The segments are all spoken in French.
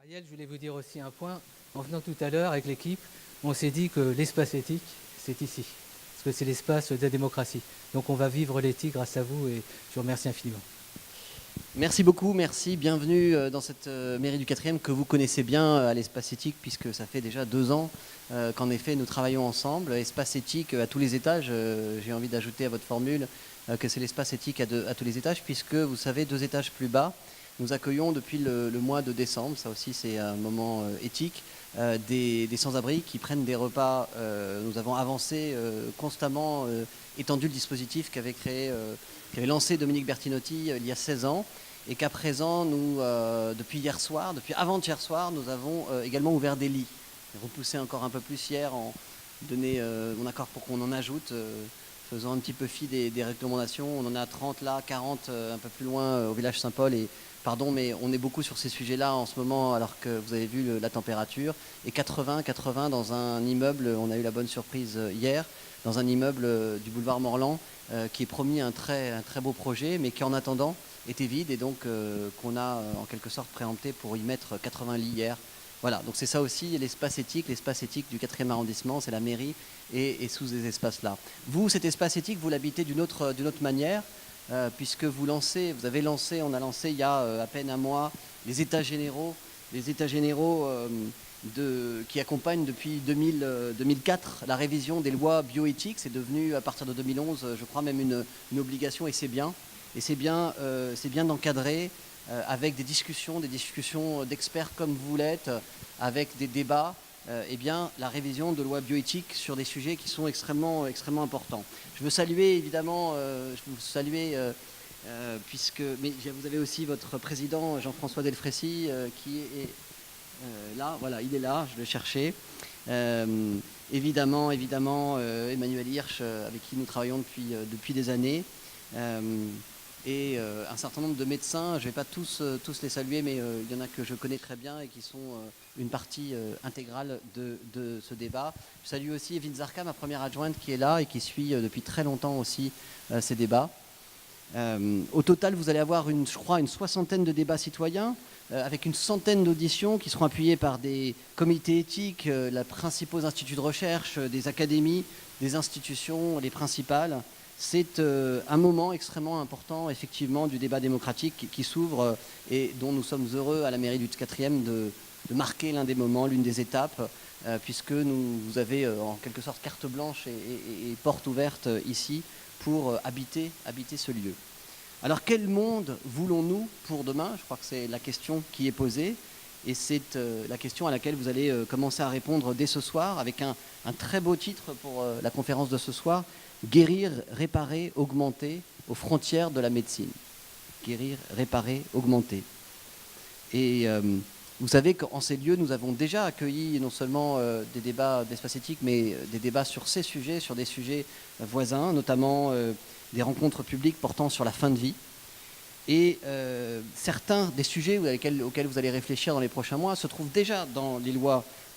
Ariel, je voulais vous dire aussi un point. En venant tout à l'heure avec l'équipe, on s'est dit que l'espace éthique, c'est ici. Parce que c'est l'espace de la démocratie. Donc on va vivre l'éthique grâce à vous et je vous remercie infiniment. Merci beaucoup, merci. Bienvenue dans cette mairie du 4e que vous connaissez bien à l'espace éthique puisque ça fait déjà 2 ans qu'en effet nous travaillons ensemble. Espace éthique à tous les étages, j'ai envie d'ajouter à votre formule que c'est l'espace éthique à tous les étages puisque vous savez 2 étages plus bas, nous accueillons depuis le mois de décembre, ça aussi c'est un moment éthique, des sans-abri qui prennent des repas. Nous avons avancé constamment, étendu le dispositif qu'avait lancé Dominique Bertinotti il y a 16 ans. Et qu'à présent, nous, depuis hier soir, depuis avant-hier soir, nous avons également ouvert des lits. Repoussé encore un peu plus hier, en donné mon accord pour qu'on en ajoute, faisant un petit peu fi des recommandations. On en a 30 là, 40 un peu plus loin au village Saint-Paul. Et pardon, mais on est beaucoup sur ces sujets-là en ce moment, alors que vous avez vu la température. Et 80 dans un immeuble, on a eu la bonne surprise hier, dans un immeuble du boulevard Morland, qui est promis un très beau projet, mais qui en attendant était vide et donc qu'on a en quelque sorte préempté pour y mettre 80 lits hier. Voilà, donc c'est ça aussi l'espace éthique du 4e arrondissement, c'est la mairie et sous ces espaces-là. Vous, cet espace éthique, vous l'habitez d'une autre manière, puisque on a lancé il y a à peine un mois les états généraux qui accompagnent depuis 2004 la révision des lois bioéthiques. C'est devenu à partir de 2011, je crois même une obligation et c'est bien. Et c'est bien d'encadrer avec des discussions d'experts comme vous l'êtes, avec des débats, la révision de lois bioéthiques sur des sujets qui sont extrêmement importants. Je veux saluer évidemment, mais vous avez aussi votre président Jean-François Delfrécy qui est là, voilà, il est là, je le cherchais. Évidemment, Emmanuel Hirsch, avec qui nous travaillons depuis des années. Et un certain nombre de médecins, je ne vais pas tous les saluer, mais il y en a que je connais très bien et qui sont une partie intégrale de ce débat. Je salue aussi Evelyne Zarka, ma première adjointe, qui est là et qui suit depuis très longtemps aussi ces débats. Au total, vous allez avoir, je crois, une soixantaine de débats citoyens, avec une centaine d'auditions qui seront appuyées par des comités éthiques, les principaux instituts de recherche, des académies, des institutions, les principales. C'est un moment extrêmement important, effectivement, du débat démocratique qui s'ouvre et dont nous sommes heureux à la mairie du 4e de marquer l'un des moments, l'une des étapes, puisque vous avez en quelque sorte carte blanche et porte ouverte ici pour habiter ce lieu. Alors quel monde voulons-nous pour demain? Je crois que c'est la question qui est posée et c'est la question à laquelle vous allez commencer à répondre dès ce soir avec un très beau titre pour la conférence de ce soir. Guérir, réparer, augmenter aux frontières de la médecine. Guérir, réparer, augmenter. Et vous savez qu'en ces lieux, nous avons déjà accueilli non seulement des débats d'espace éthique, mais des débats sur ces sujets, sur des sujets voisins, notamment des rencontres publiques portant sur la fin de vie. Et certains des sujets auxquels vous allez réfléchir dans les prochains mois se trouvent déjà dans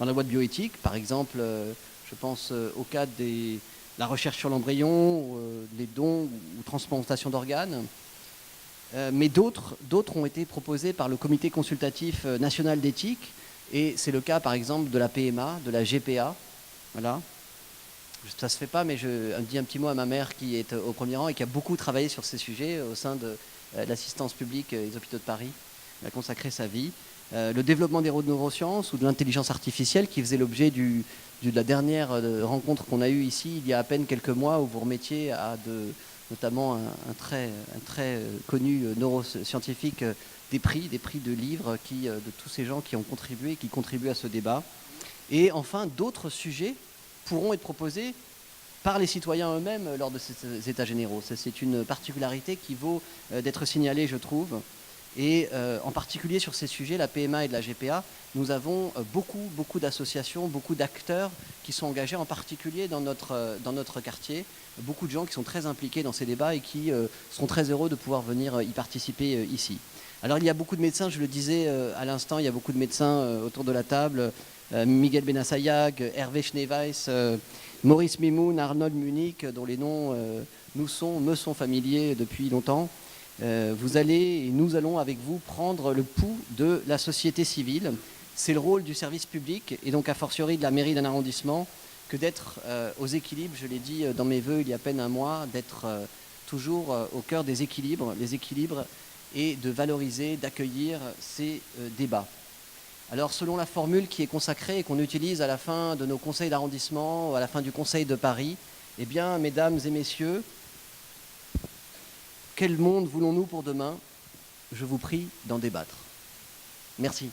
la loi de bioéthique. Par exemple, je pense au cas de la recherche sur l'embryon, les dons ou transplantation d'organes. Mais d'autres ont été proposés par le Comité consultatif national d'éthique. Et c'est le cas, par exemple, de la PMA, de la GPA. Voilà. Ça ne se fait pas, mais je dis un petit mot à ma mère qui est au premier rang et qui a beaucoup travaillé sur ces sujets au sein de l'assistance publique des hôpitaux de Paris. Elle a consacré sa vie. Le développement des neurosciences ou de l'intelligence artificielle qui faisait l'objet de la dernière rencontre qu'on a eue ici il y a à peine quelques mois où vous remettiez à notamment un très connu neuroscientifique des prix de livres de tous ces gens qui contribuent à ce débat. Et enfin, d'autres sujets pourront être proposés par les citoyens eux-mêmes lors de ces états généraux. C'est une particularité qui vaut d'être signalée, je trouve. Et en particulier sur ces sujets, la PMA et de la GPA, nous avons beaucoup d'associations, beaucoup d'acteurs qui sont engagés, en particulier dans notre quartier. Beaucoup de gens qui sont très impliqués dans ces débats et qui seront très heureux de pouvoir venir y participer ici. Alors il y a beaucoup de médecins, je le disais à l'instant, il y a beaucoup de médecins autour de la table. Miguel Benassayag, Hervé Schneeweiss, Maurice Mimoun, Arnold Munich, dont les noms me sont familiers depuis longtemps. Nous allons avec vous prendre le pouls de la société civile c'est le rôle du service public, et donc a fortiori de la mairie d'un arrondissement, que d'être aux équilibres, je l'ai dit dans mes vœux il y a à peine un mois, d'être toujours au cœur des équilibres, les équilibres, et de valoriser, d'accueillir ces débats. Alors selon la formule qui est consacrée et qu'on utilise à la fin de nos conseils d'arrondissement, ou à la fin du Conseil de Paris, eh bien, mesdames et messieurs, quel monde voulons-nous pour demain? Je vous prie d'en débattre. Merci.